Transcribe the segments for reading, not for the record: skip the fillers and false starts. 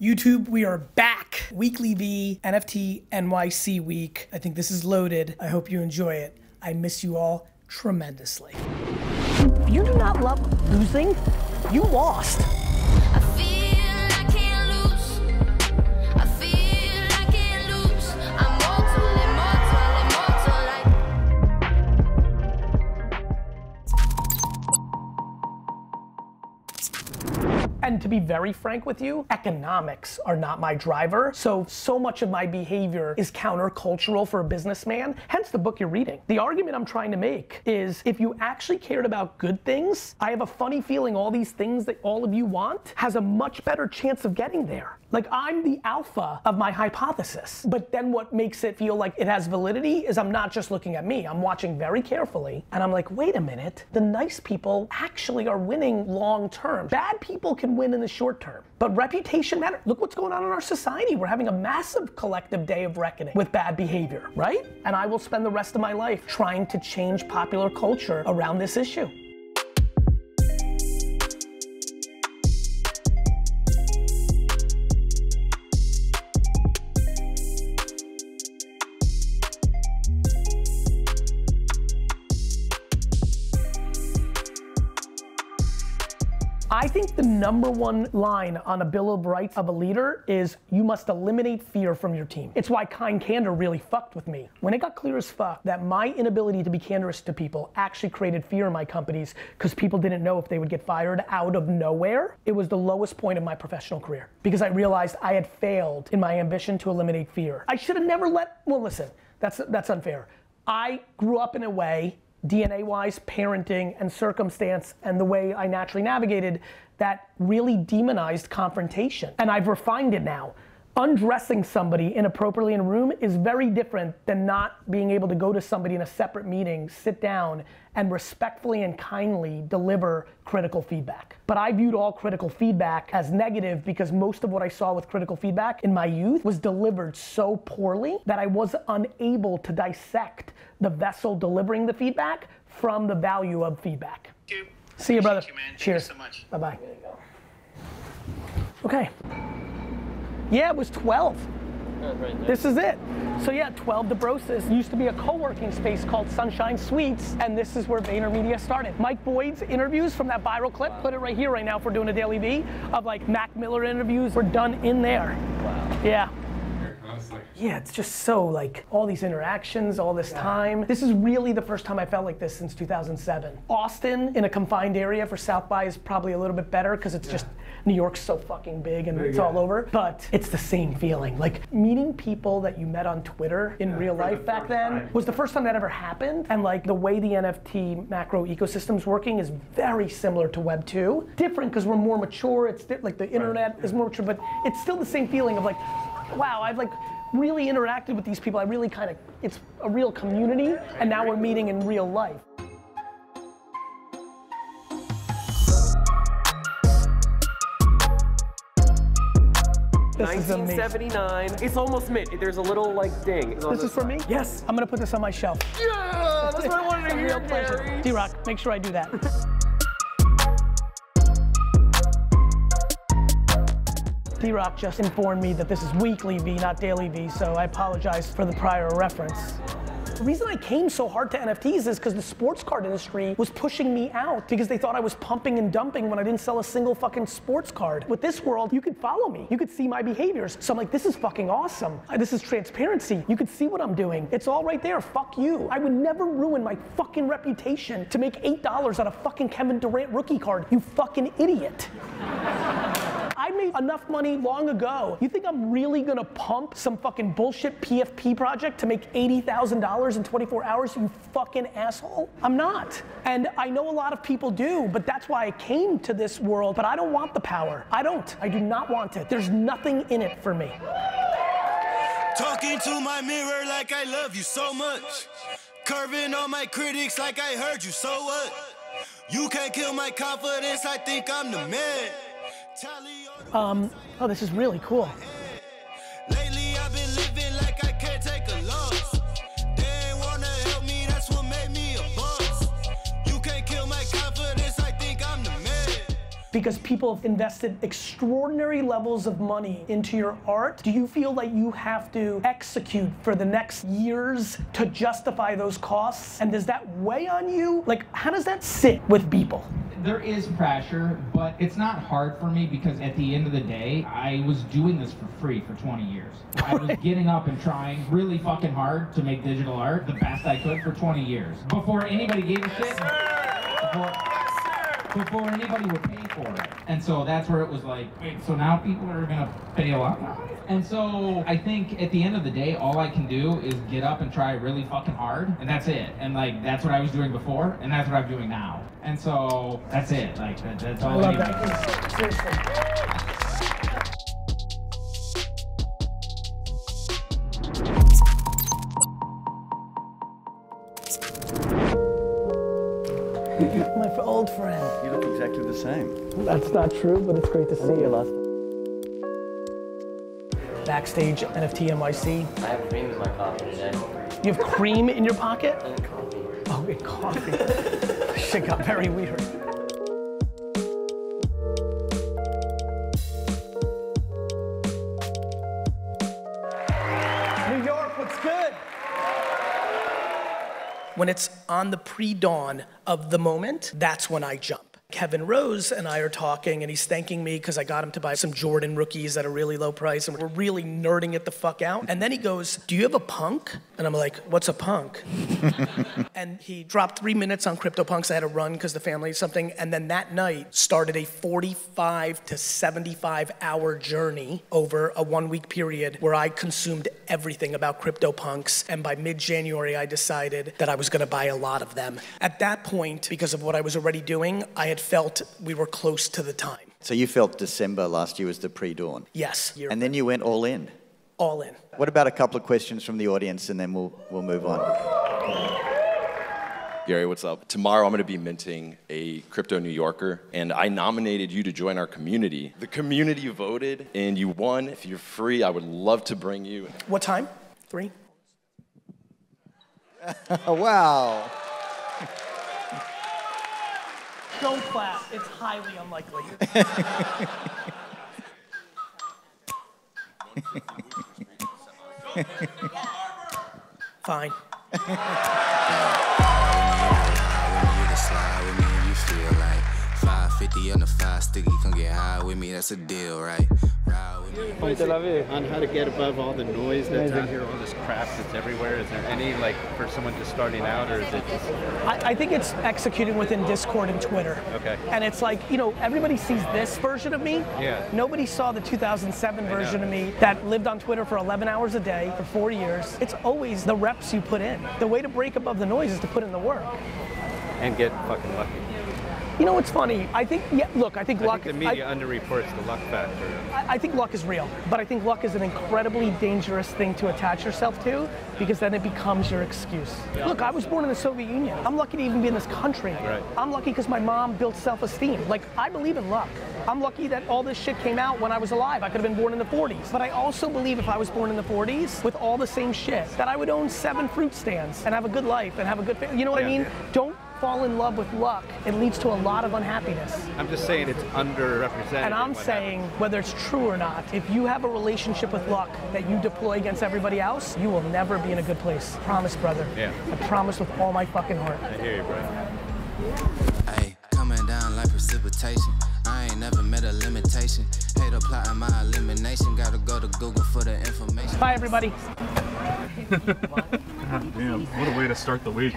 YouTube, we are back. WeeklyVee, NFT.NYC week. I think this is loaded. I hope you enjoy it. I miss you all tremendously. If you do not love losing, you lost. And to be very frank with you, economics are not my driver. So much of my behavior is countercultural for a businessman, hence the book you're reading. The argument I'm trying to make is if you actually cared about good things, I have a funny feeling all these things that all of you want has a much better chance of getting there. Like I'm the alpha of my hypothesis. But then what makes it feel like it has validity is I'm not just looking at me, I'm watching very carefully and I'm like, wait a minute, the nice people actually are winning long term. Bad people can win in the short term, but reputation matters. Look what's going on in our society. We're having a massive collective day of reckoning with bad behavior, right? And I will spend the rest of my life trying to change popular culture around this issue. I think the number one line on a Bill of Rights of a leader is you must eliminate fear from your team. It's why kind candor really fucked with me. When it got clear as fuck that my inability to be candorous to people actually created fear in my companies because people didn't know if they would get fired out of nowhere, it was the lowest point of my professional career because I realized I had failed in my ambition to eliminate fear. I should have never well listen, that's unfair. I grew up in a way DNA-wise, parenting and circumstance and the way I naturally navigated that really demonized confrontation. And I've refined it now. Undressing somebody inappropriately in a room is very different than not being able to go to somebody in a separate meeting, sit down, and respectfully and kindly deliver critical feedback. But I viewed all critical feedback as negative because most of what I saw with critical feedback in my youth was delivered so poorly that I was unable to dissect the vessel delivering the feedback from the value of feedback. Thank you. See you, brother. Thank you, man. Cheers. Thank you so much. Bye-bye. Okay. Yeah, it was 12. Right, this is it. So yeah, 12 DeBrosses used to be a co-working space called Sunshine Suites, and this is where VaynerMedia started. Mike Boyd's interviews from that viral clip, put it right here right now if we're doing a Daily V, of like Mac Miller interviews were done in there. Wow. Yeah. Yeah, it's just so like all these interactions, all this time. This is really the first time I felt like this since 2007. Austin in a confined area for South by is probably a little bit better because it's just New York's so fucking big and it's all over. But it's the same feeling. Like meeting people that you met on Twitter in real life back then was the first time that ever happened. And like the way the NFT macro ecosystem's working is very similar to Web 2. Different because we're more mature. It's like the internet is more mature, but it's still the same feeling of like, wow, I've like really interacted with these people. I really kind of, it's a real community, and now we're meeting in real life. This 1979. It's almost mid. There's a little like ding. This is for me? Yes. I'm gonna put this on my shelf. Yeah, that's what I wanted to hear, Gary. D-Rock, make sure I do that. D-Rock just informed me that this is WeeklyVee, not DailyVee, so I apologize for the prior reference. The reason I came so hard to NFTs is because the sports card industry was pushing me out because they thought I was pumping and dumping when I didn't sell a single fucking sports card. With this world, you could follow me. You could see my behaviors. So I'm like, this is fucking awesome. This is transparency. You could see what I'm doing. It's all right there. Fuck you. I would never ruin my fucking reputation to make $8 on a fucking Kevin Durant rookie card. You fucking idiot. I made enough money long ago. You think I'm really gonna pump some fucking bullshit PFP project to make $80,000 in 24 hours, you fucking asshole? I'm not. And I know a lot of people do, but that's why I came to this world, but I don't want the power. I do not want it. There's nothing in it for me. Talking to my mirror like I love you so much. Curving on my critics like I heard you, so what? You can't kill my confidence, I think I'm the man. Oh, this is really cool. Lately I've been living like I can't take a loss. They ain't wanna help me, that's what made me a boss. You can't kill my confidence, I think I'm the man. because people have invested extraordinary levels of money into your art. Do you feel like you have to execute for the next years to justify those costs? And does that weigh on you? Like, how does that sit with Beeple? There is pressure, but it's not hard for me because at the end of the day, I was doing this for free for 20 years. I was getting up and trying really fucking hard to make digital art the best I could for 20 years. Before anybody gave a shit, before anybody would pay for it. And so that's where it was like, wait, so now people are gonna pay a lot now? And so I think at the end of the day, all I can do is get up and try really fucking hard, and that's it. And like, that's what I was doing before, and that's what I'm doing now. And so that's it, like, that's all I love that. Seriously. My old friend. You look exactly the same. That's not true, but it's great to see you. Backstage NFT.NYC. I have cream in my coffee today. You have cream in your pocket? And coffee. Oh, and coffee. Shit got very weird. New York, what's good? When it's on the pre-dawn of the moment, that's when I jump. Kevin Rose and I are talking, and he's thanking me because I got him to buy some Jordan rookies at a really low price, and we're really nerding it the fuck out. And then he goes, do you have a punk? And I'm like, what's a punk? And he dropped 3 minutes on CryptoPunks. I had to run because the family something. And then that night started a 45 to 75 hour journey over a 1 week period where I consumed everything about CryptoPunks. And by mid-January, I decided that I was gonna buy a lot of them. At that point, because of what I was already doing, I had felt we were close to the time. So you felt December last year was the pre-dawn? Yes. And then you went all in? All in. What about a couple of questions from the audience, and then we'll move on. Gary, what's up? Tomorrow I'm going to be minting a Crypto New Yorker, and I nominated you to join our community. The community voted, and you won. If you're free, I would love to bring you. What time? 3? Wow. Don't clap. It's highly unlikely. Fine. Slide with me if you feel like 550 on the 5 sticky, come get high with me, that's a deal, right? Ride with me. On how to get above all the noise that's out here, all this crap that's everywhere. Is there any, like, for someone just starting out, or is it just... I think it's executing within Discord and Twitter. Okay. And it's like, you know, everybody sees this version of me. Yeah. Nobody saw the 2007 version of me that lived on Twitter for 11 hours a day for 4 years. It's always the reps you put in. The way to break above the noise is to put in the work. And get fucking lucky. You know what's funny? I think, yeah, look, I think luck... the media underreports the luck factor. I think luck is real, but I think luck is an incredibly dangerous thing to attach yourself to because then it becomes your excuse. Look, I was born in the Soviet Union. I'm lucky to even be in this country. Right. I'm lucky because my mom built self-esteem. Like, I believe in luck. I'm lucky that all this shit came out when I was alive. I could have been born in the 40s. But I also believe if I was born in the 40s with all the same shit, that I would own 7 fruit stands and have a good life and have a good family. You know what I mean? Yeah. Don't fall in love with luck. It leads to a lot of unhappiness. I'm just saying it's underrepresented. And I'm saying, whether it's true or not, if you have a relationship with luck that you deploy against everybody else, you will never be in a good place. Promise, brother. Yeah. I promise with all my fucking heart. I hear you, bro. Hey, coming down like precipitation. I ain't never met a limitation. Hate applying my elimination. Gotta go to Google for the information. Bye, everybody. Damn, what a way to start the week.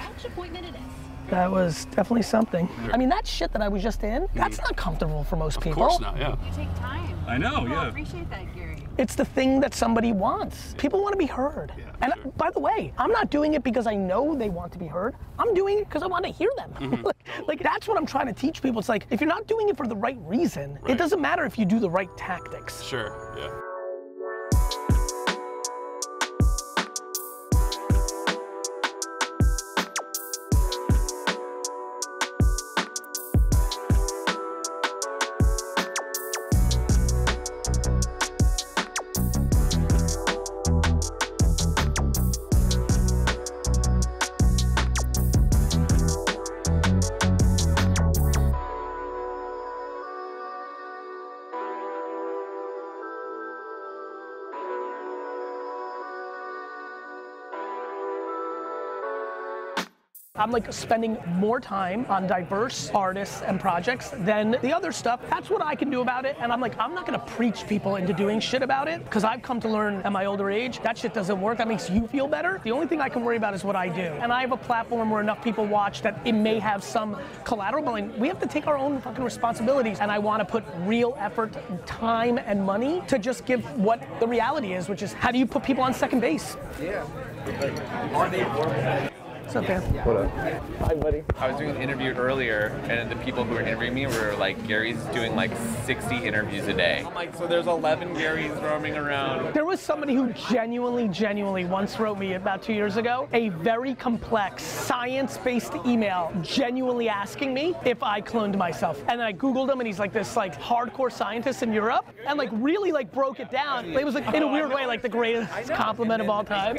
That was definitely something. I mean, that shit that I was just in, that's not comfortable for most people. Of course not, yeah. You take time. I know, People yeah. appreciate that, Gary. It's the thing that somebody wants. People want to be heard. Yeah, and sure. by the way, I'm not doing it because I know they want to be heard. I'm doing it because I want to hear them. Like, that's what I'm trying to teach people. It's like, if you're not doing it for the right reason, it doesn't matter if you do the right tactics. Sure, yeah. I'm like spending more time on diverse artists and projects than the other stuff. That's what I can do about it. And I'm like, I'm not gonna preach people into doing shit about it, because I've come to learn at my older age, that shit doesn't work. That makes you feel better. The only thing I can worry about is what I do. And I have a platform where enough people watch that it may have some collateral, but like, we have to take our own fucking responsibilities. And I wanna put real effort, time, and money to just give what the reality is, which is how do you put people on second base? Yeah. What's up, man? What up? Hi, buddy. I was doing an interview earlier, and the people who were interviewing me were like, Gary's doing like 60 interviews a day. I'm like, so there's 11 Garys roaming around. There was somebody who genuinely once wrote me about 2 years ago a very complex, science-based email genuinely asking me if I cloned myself. And then I Googled him, and he's like this like hardcore scientist in Europe, and like really like broke it down. It was like in a weird way like the greatest compliment of all time.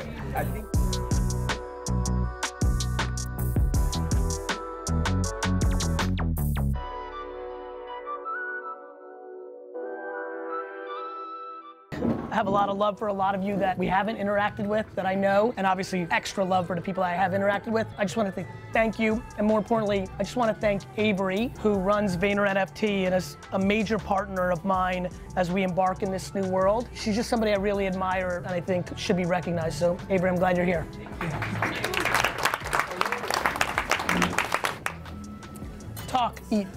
I have a lot of love for a lot of you that we haven't interacted with, that I know, and obviously extra love for the people I have interacted with. I just want to thank you, and more importantly, I just want to thank Avery, who runs Vayner NFT and is a major partner of mine as we embark in this new world. She's just somebody I really admire and I think should be recognized. So Avery, I'm glad you're here. Talk, eat.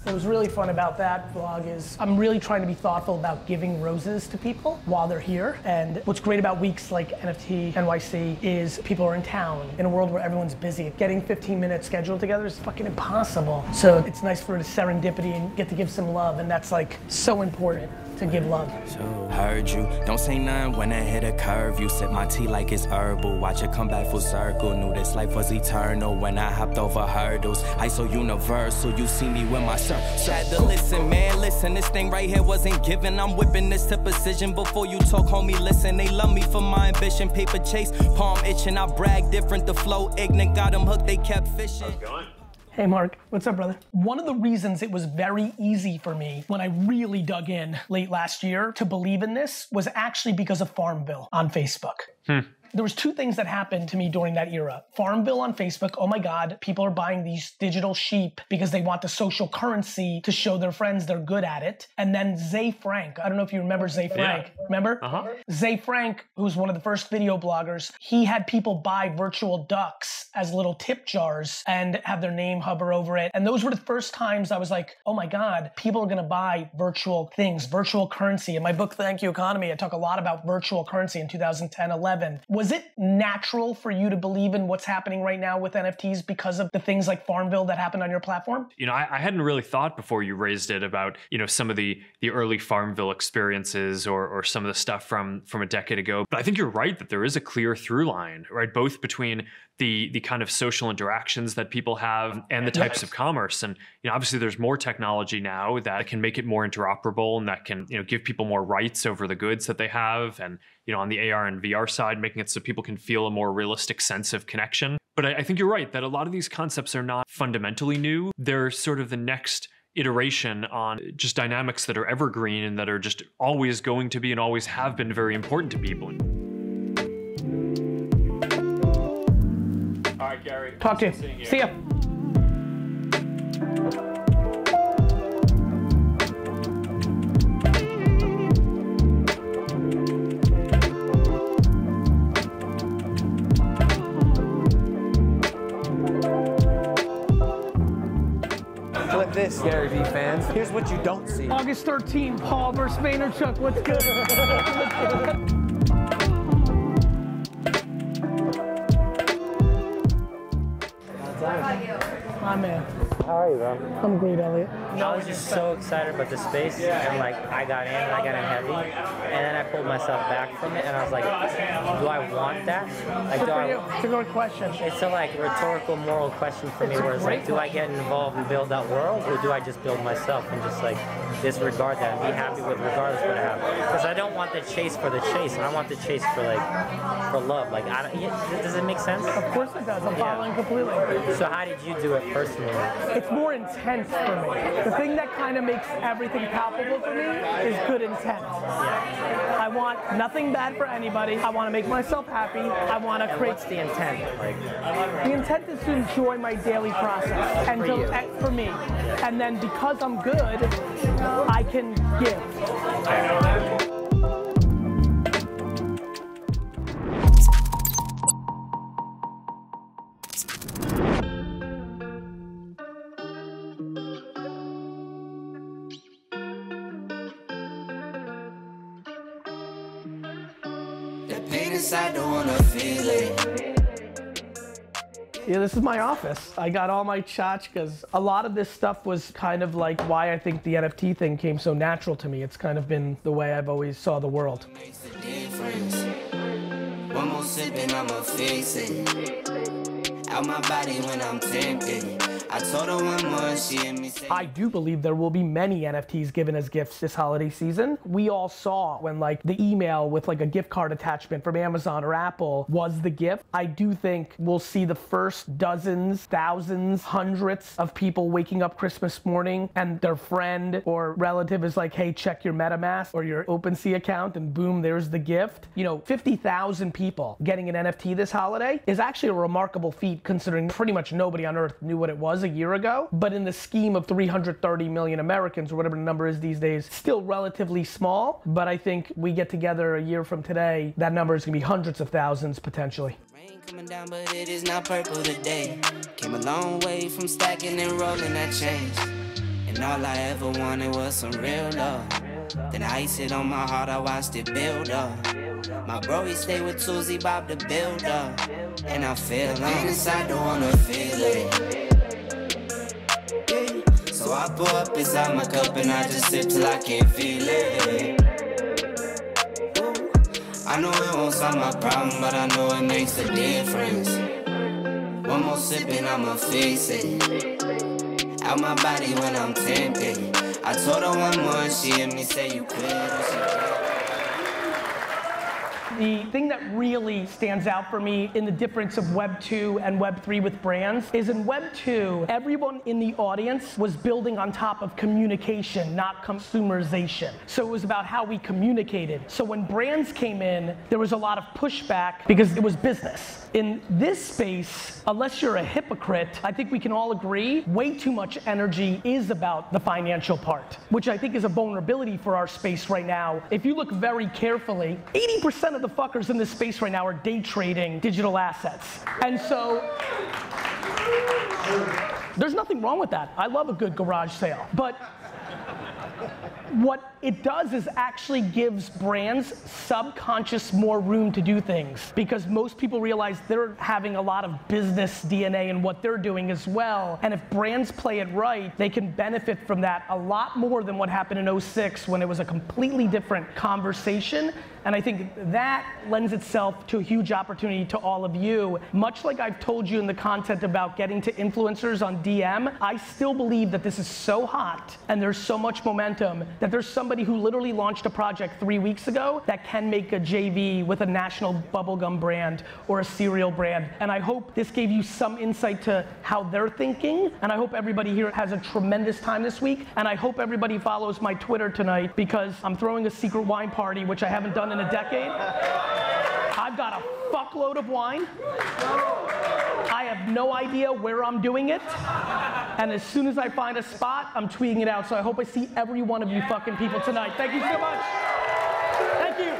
What was really fun about that vlog is I'm really trying to be thoughtful about giving roses to people while they're here. And what's great about weeks like NFT.NYC is people are in town in a world where everyone's busy. Getting 15 minutes scheduled together is fucking impossible. So it's nice for the serendipity and get to give some love, and that's like so important to give love. So heard you, don't say none when I hit a curve. You sip my tea like it's herbal. Watch it come back full circle. Knew this life was eternal when I hopped over hurdles. I so universal, you see me with my circle. Had to listen, man, listen. This thing right here wasn't given. I'm whipping this to precision. Before you talk, homie, listen. They love me for my ambition. Paper chase, palm itching. I brag different. The flow ignorant. Got them hooked. They kept fishing. How's it going? Hey Mark, what's up, brother? One of the reasons it was very easy for me when I really dug in late last year to believe in this was actually because of Farmville on Facebook. There was two things that happened to me during that era. Farmville on Facebook, oh my God, people are buying these digital sheep because they want the social currency to show their friends they're good at it. And then Zay Frank, I don't know if you remember Zay Frank, remember? Zay Frank, who's one of the first video bloggers, he had people buy virtual ducks as little tip jars and have their name hover over it. And those were the first times I was like, oh my God, people are gonna buy virtual things, virtual currency. In my book, Thank You Economy, I talk a lot about virtual currency in 2010-11. Was it natural for you to believe in what's happening right now with NFTs because of the things like Farmville that happened on your platform? You know, I hadn't really thought before you raised it about, you know, some of the early Farmville experiences or some of the stuff from a decade ago. But I think you're right that there is a clear through line, right? Both between the kind of social interactions that people have and the types of commerce. And, you know, obviously there's more technology now that can make it more interoperable and that can, you know, give people more rights over the goods that they have. And, you know, on the AR and VR side, making it so people can feel a more realistic sense of connection. But I think you're right that a lot of these concepts are not fundamentally new. They're sort of the next iteration on just dynamics that are evergreen and that are just always going to be and always have been very important to people. All right, Gary. Talk to you. See ya. Flip this, Garyvee fans. Here's what you don't see. August 13, Paul versus Vaynerchuk. What's good? My man. How are you, bro? I'm great, Elliot. I was just so excited about the space, and like I got in heavy, and then I pulled myself back from it, and I was like, do I want that? Like, do I? It's a good question. It's a like rhetorical, moral question for me, where it's like, do I get involved and build that world, or do I just build myself and just like disregard that and be happy with regardless what I have. Because I don't want the chase for the chase. I want the chase for for love. Like, does it make sense? Of course it does. I'm following completely. So how did you do it personally? It's more intense for me. The thing that kind of makes everything palpable for me is good intent. Yeah. I want nothing bad for anybody. I want to make myself happy. I want to create. What's the intent? The intent is to enjoy my daily process and for me. And then because I'm good, I can give. I don't wanna feel it. Yeah, this is my office. I got all my tchotchkes. A lot of this stuff was kind of like why I think the NFT thing came so natural to me. It's kind of been the way I've always saw the world. Makes a difference. One more sip and I'ma fix it. Out my body when I'm tempted. I told her one more, she and me say. I do believe there will be many NFTs given as gifts this holiday season. We all saw when like the email with like a gift card attachment from Amazon or Apple was the gift. I do think we'll see the first dozens, thousands, hundreds of people waking up Christmas morning and their friend or relative is like, hey, check your MetaMask or your OpenSea account, and boom, there's the gift. You know, 50,000 people getting an NFT this holiday is actually a remarkable feat considering pretty much nobody on earth knew what it was a year ago, but in the scheme of 330 million Americans, or whatever the number is these days, still relatively small. But I think we get together a year from today, that number is gonna be hundreds of thousands potentially. Rain coming down, but it is not purple today. Came a long way from stacking and rolling that change. And all I ever wanted was some real love. Then I iced it on my heart, I watched it build up. My bro, he stayed with Tuesday Bob to build up. And I feel on inside, don't wanna feel it. So I pour up inside my cup and I just sip till I can't feel it. I know it won't solve my problem, but I know it makes a difference. One more sip and I'ma fix it. Out my body when I'm tempted. I told her one more and she heard me say you quit. The thing that really stands out for me in the difference of Web 2 and Web 3 with brands is in Web 2, everyone in the audience was building on top of communication, not consumerization. So it was about how we communicated. So when brands came in, there was a lot of pushback because it was business. In this space, unless you're a hypocrite, I think we can all agree, way too much energy is about the financial part, which I think is a vulnerability for our space right now. If you look very carefully, 80% of the fuckers in this space right now are day trading digital assets. And so, there's nothing wrong with that. I love a good garage sale. But what it does is actually gives brands subconscious more room to do things, because most people realize they're having a lot of business DNA in what they're doing as well. And if brands play it right, they can benefit from that a lot more than what happened in 06 when it was a completely different conversation. And I think that lends itself to a huge opportunity to all of you. Much like I've told you in the content about getting to influencers on DM, I still believe that this is so hot and there's so much momentum that there's somebody who literally launched a project 3 weeks ago that can make a JV with a national bubblegum brand or a cereal brand. And I hope this gave you some insight to how they're thinking. And I hope everybody here has a tremendous time this week. And I hope everybody follows my Twitter tonight, because I'm throwing a secret wine party, which I haven't done in a decade. I've got a fuckload of wine. I have no idea where I'm doing it. And as soon as I find a spot, I'm tweeting it out. So I hope I see every one of you fucking people tonight. Thank you so much. Thank you.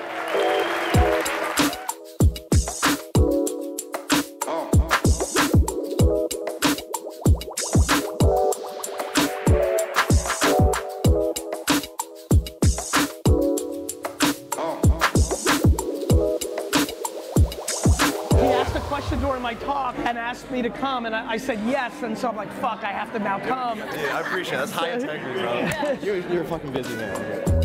During my talk and asked me to come, and I said yes, and so I'm like, fuck, I have to now come. Yeah, I appreciate it. That's high integrity, bro. You're a fucking busy man.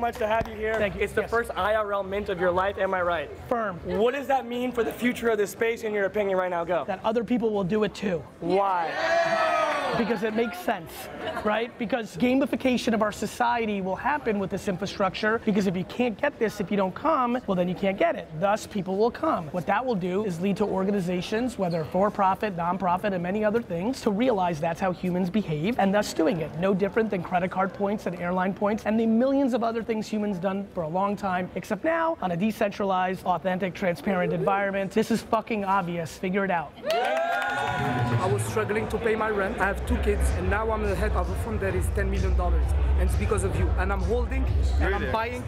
much to have you here. Thank you. It's the first IRL mint of your life, am I right? Firm. What does that mean for the future of this space, in your opinion, right now? Go. That other people will do it too. Why? Because it makes sense, right? Because gamification of our society will happen with this infrastructure, because if you can't get this, if you don't come, well then you can't get it. Thus, people will come. What that will do is lead to organizations, whether for-profit, non-profit, and many other things, to realize that's how humans behave, and thus doing it. No different than credit card points and airline points, and the millions of other things humans done for a long time, except now, on a decentralized, authentic, transparent environment. This is fucking obvious. Figure it out. I was struggling to pay my rent. I have 2 kids, and now I'm the head of a fund that is $10 million. And it's because of you. And I'm holding, and I'm buying,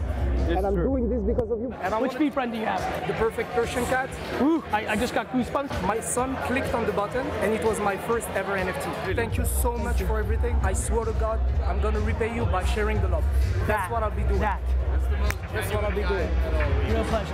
and I'm doing this because of you. And Which bee friend do you have? The perfect Persian cat. Ooh, I just got goosebumps. My son clicked on the button, and it was my first ever NFT. Thank you so much for everything. I swear to God, I'm gonna repay you by sharing the love. That's what I'll be doing. That's what I'll be doing. Real pleasure.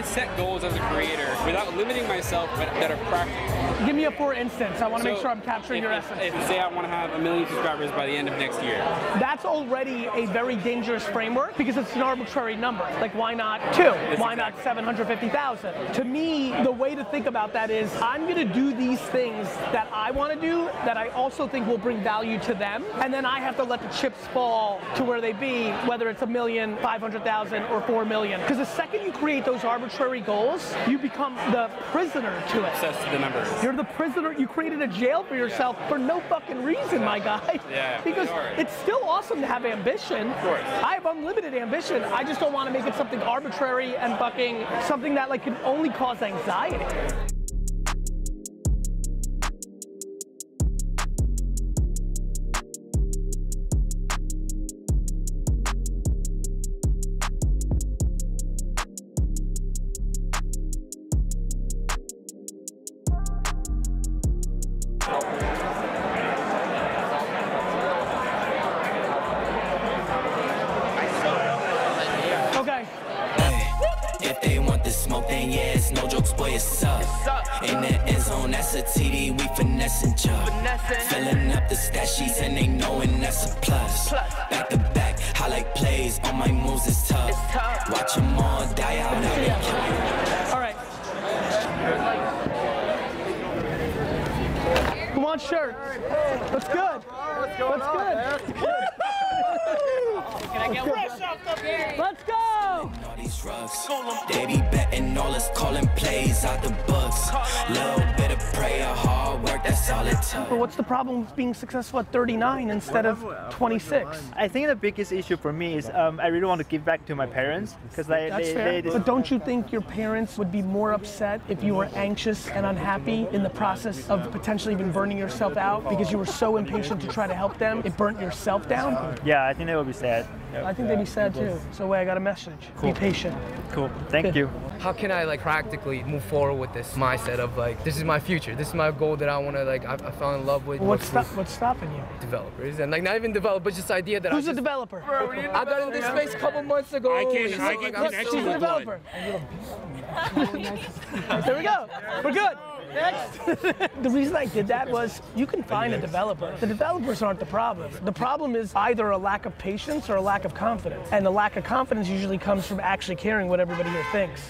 Set goals as a creator without limiting myself, but that are practical. Give me a for instance. I want to make sure I'm capturing your essence. If say I want to have 1 million subscribers by the end of next year. That's already a very dangerous framework, because it's an arbitrary number. Like, why not 2? Why not 750,000? To me, the way to think about that is, I'm going to do these things that I want to do, that I also think will bring value to them, and then I have to let the chips fall to where they be, whether it's 1 million, 500,000, or 4 million. Because the second you create those arbitrary goals, you become the prisoner to it. Obsessed with the numbers. You're the prisoner. You created a jail for yourself for no fucking reason, my guy. Yeah, because it's still awesome to have ambition. Of course. I have unlimited ambition. I just don't want to make it something arbitrary and fucking something that like can only cause anxiety. In the end zone, that's a TD, we finessing job. Filling up the stat sheets and they knowing that's a plus. Back to back, highlight plays, all my moves is tough. Watch them all die out, I'll be killing. All right. Who wants shirt? What's good? What's good? Can I get fresh off the game? Let's go! They be betting all us calling plays out the books. Little bit of prayer, hard work, that's all it took. But what's the problem with being successful at 39 instead of 26? I think the biggest issue for me is I really want to give back to my parents, because they But don't you think your parents would be more upset if you were anxious and unhappy in the process of potentially even burning yourself out because you were so impatient to try to help them, it burnt yourself down? Yeah, I think they would be sad. I think they'd be sad too. So I got a message. Cool. Be patient. Cool. Thank you. How can I like practically move forward with this mindset of like, this is my future, this is my goal that I want to like, I fell in love with. What's stopping you? Developers, and like not even developers, just the idea that Who's a developer? I got in this space a couple months ago. She's a developer. There we go. We're good. Next. The reason I did that was you can find a developer. The developers aren't the problem. The problem is either a lack of patience or a lack of confidence. And the lack of confidence usually comes from actually caring what everybody here thinks.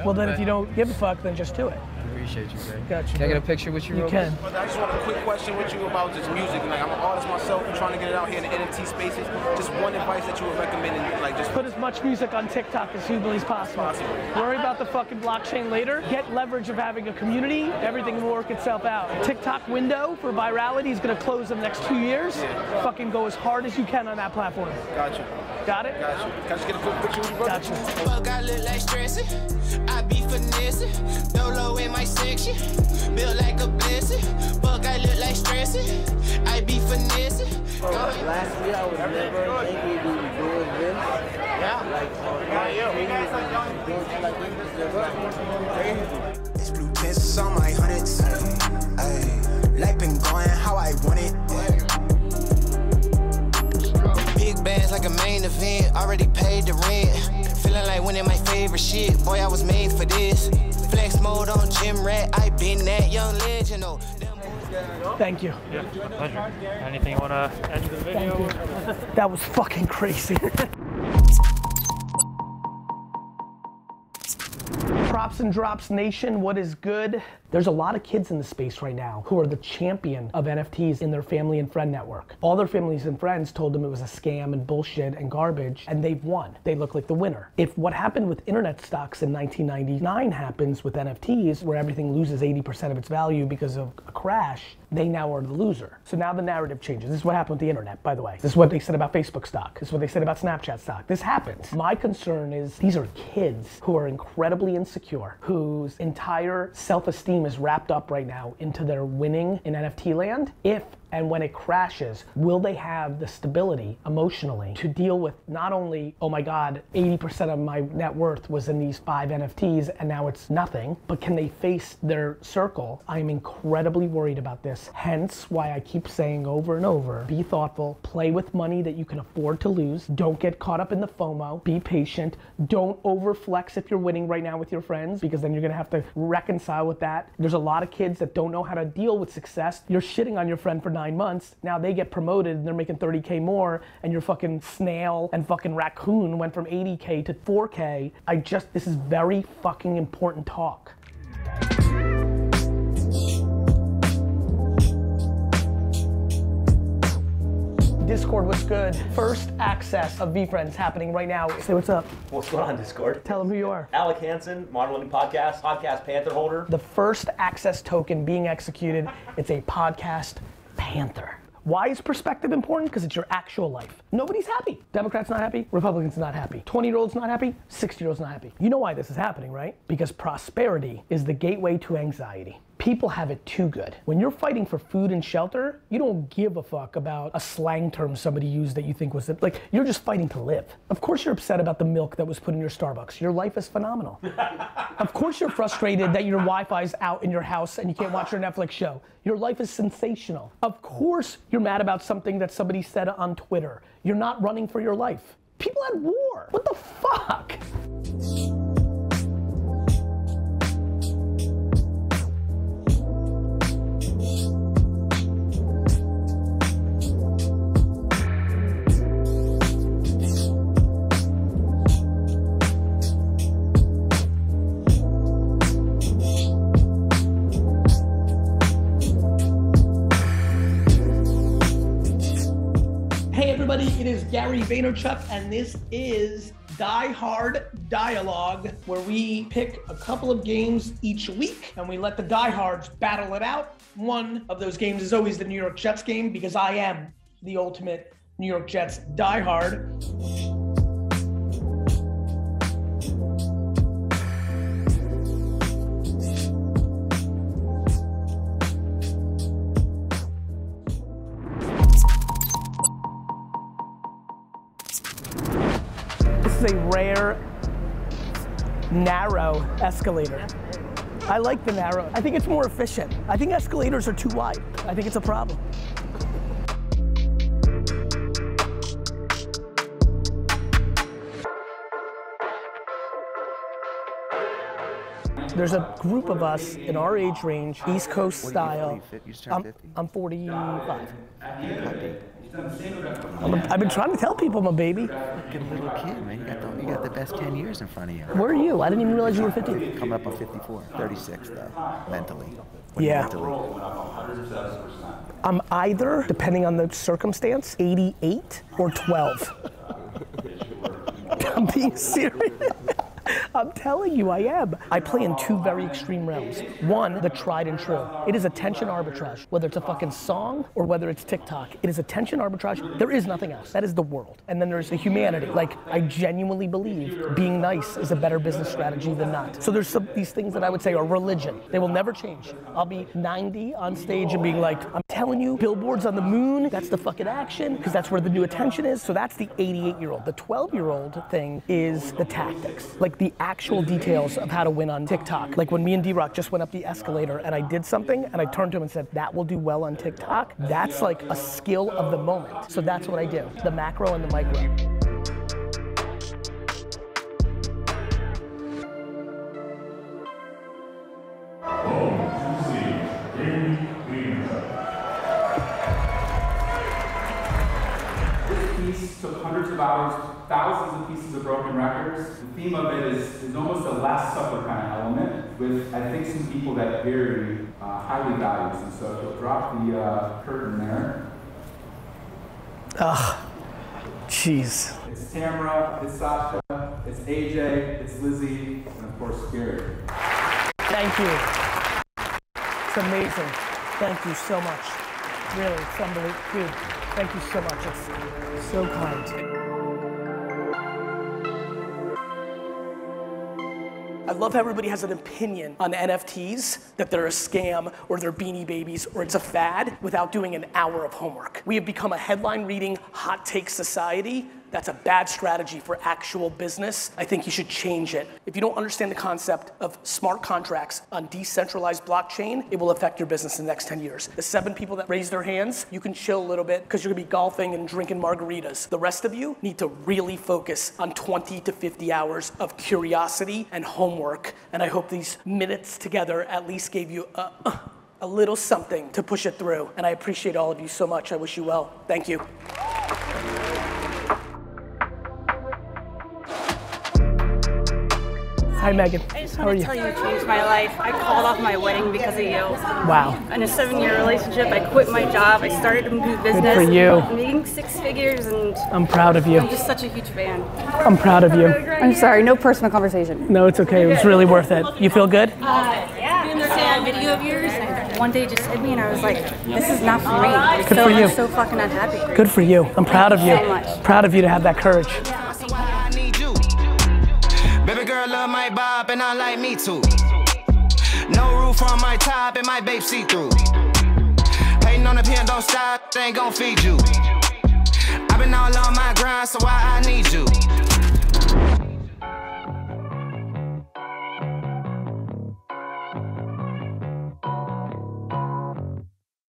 Well, then if you don't give a fuck, then just do it. Appreciate you, man. Got you. Can I get a picture with you? You can. I just want a quick question with you about just music. Like, I'm an artist myself, I'm trying to get it out here in the NFT spaces. Just one advice that you would recommend, like just put as much music on TikTok as humanly possible. Worry about the fucking blockchain later. Get leverage of having a community. Everything will work itself out. TikTok window for virality is going to close in the next 2 years. Fucking go as hard as you can on that platform. Gotcha. Got it? Gotcha. Can I just get a quick picture with you, brother? Gotcha. Fuck, I look like stressing. I be finessing. Dolo in my section. Built like a blessing. Fuck, I look like stressing. I be finessing. Last year I was never thinking we would be doing this. It's blue tints on my hundreds. Life been going how I want it. Big bands like a main event, already paid the rent. Feeling like winning my favorite shit, boy, I was made for this. Flex mode on gym rat, I been that young legend, oh. Thank you. Yeah, my pleasure. Anything you want to end the video? That was fucking crazy. Props and Drops Nation, what is good? There's a lot of kids in the space right now who are the champion of NFTs in their family and friend network. All their families and friends told them it was a scam and bullshit and garbage, and they've won. They look like the winner. If what happened with internet stocks in 1999 happens with NFTs, where everything loses 80% of its value because of a crash, they now are the loser. So now the narrative changes. This is what happened with the internet, by the way. This is what they said about Facebook stock. This is what they said about Snapchat stock. This happens. My concern is these are kids who are incredibly insecure, whose entire self-esteem is wrapped up right now into their winning in NFT land. If and when it crashes, will they have the stability emotionally to deal with not only, oh my God, 80% of my net worth was in these 5 NFTs and now it's nothing, but can they face their circle? I'm incredibly worried about this. Hence why I keep saying over and over, be thoughtful, play with money that you can afford to lose. Don't get caught up in the FOMO, be patient. Don't overflex if you're winning right now with your friends, because then you're gonna have to reconcile with that. There's a lot of kids that don't know how to deal with success. You're shitting on your friend for 9 months, now they get promoted and they're making 30K more, and your fucking snail and fucking raccoon went from 80K to 4K. This is very fucking important talk. Discord was good. First access of VeeFriends happening right now. Say what's up. What's going on, Discord? Tell them who you are. Alec Hansen, modeling podcast, Podcast Panther holder. The first access token being executed, it's a Podcast Panther. Why is perspective important? Because it's your actual life. Nobody's happy. Democrats not happy, Republicans not happy. 20-year-olds not happy, 60-year-olds not happy. You know why this is happening, right? Because prosperity is the gateway to anxiety. People have it too good. When you're fighting for food and shelter, you don't give a fuck about a slang term somebody used that you think was, like, you're just fighting to live. Of course you're upset about the milk that was put in your Starbucks. Your life is phenomenal. Of course you're frustrated that your Wi-Fi's out in your house and you can't watch your Netflix show. Your life is sensational. Of course you're mad about something that somebody said on Twitter. You're not running for your life. People at war. What the fuck? It is Gary Vaynerchuk, and this is Die Hard Dialogue, where we pick a couple of games each week and we let the diehards battle it out. One of those games is always the New York Jets game, because I am the ultimate New York Jets diehard. This is a rare, narrow escalator. I like the narrow. I think it's more efficient. I think escalators are too wide. I think it's a problem. There's a group of us in our age range, East Coast style. I'm 45. I've been trying to tell people I'm a baby. Look at a little kid, man. You got the best 10 years in front of you. Where are you? I didn't even realize you were 50. Coming up on 54. 36, though, mentally. Yeah. Mentally. I'm either, depending on the circumstance, 88 or 12. I'm being serious. I'm telling you, I am. I play in two very extreme realms. One, the tried and true. It is attention arbitrage. Whether it's a fucking song or whether it's TikTok, it is attention arbitrage. There is nothing else. That is the world. And then there's the humanity. Like, I genuinely believe being nice is a better business strategy than not. So there's these things that I would say are religion. They will never change. I'll be 90 on stage and being like, I'm telling you, billboards on the moon, that's the fucking action, because that's where the new attention is. So that's the 88-year-old. The 12-year-old thing is the tactics. Like the actual details of how to win on TikTok. Like when me and D-Rock just went up the escalator and I did something and I turned to him and said, that will do well on TikTok. That's like a skill of the moment. So that's what I do, the macro and the micro. thousands of pieces of broken records. The theme of it is almost a Last Supper kind of element with, I think, some people that Gary highly values. And so if you'll drop the curtain there. Ugh, jeez. It's Tamara, it's Sasha, it's AJ, it's Lizzie, and of course Gary. Thank you. It's amazing. Thank you so much. Really, it's unbelievable. Dude, thank you so much. It's so kind. I love how everybody has an opinion on NFTs, that they're a scam or they're Beanie Babies or it's a fad without doing an hour of homework. We have become a headline reading, hot take society. That's a bad strategy for actual business. I think you should change it. If you don't understand the concept of smart contracts on decentralized blockchain, it will affect your business in the next 10 years. The 7 people that raised their hands, you can chill a little bit because you're gonna be golfing and drinking margaritas. The rest of you need to really focus on 20 to 50 hours of curiosity and homework. And I hope these minutes together at least gave you a little something to push it through. And I appreciate all of you so much. I wish you well. Thank you. Hi, Megan. I just want to tell you changed my life. I called off my wedding because of you. Wow. In a 7-year relationship, I quit my job. I started a new business. Good for you. I'm making 6 figures, and I'm proud of you. I'm just such a huge fan. I'm proud of you. I'm sorry, no personal conversation. No, it's okay. It was really worth it. You feel good? Yeah. I saw a video of yours, and one day just hit me, and I was like, this is not for me. Good for you. I'm so fucking unhappy. Good for you. I'm proud of you. So much. Proud of you to have that courage. Baby girl love my bop and I like me too. No roof on my top and my babe see through. Hating on the pen, don't stop, they ain't gon' feed you. I've been all on my grind, so why I need you.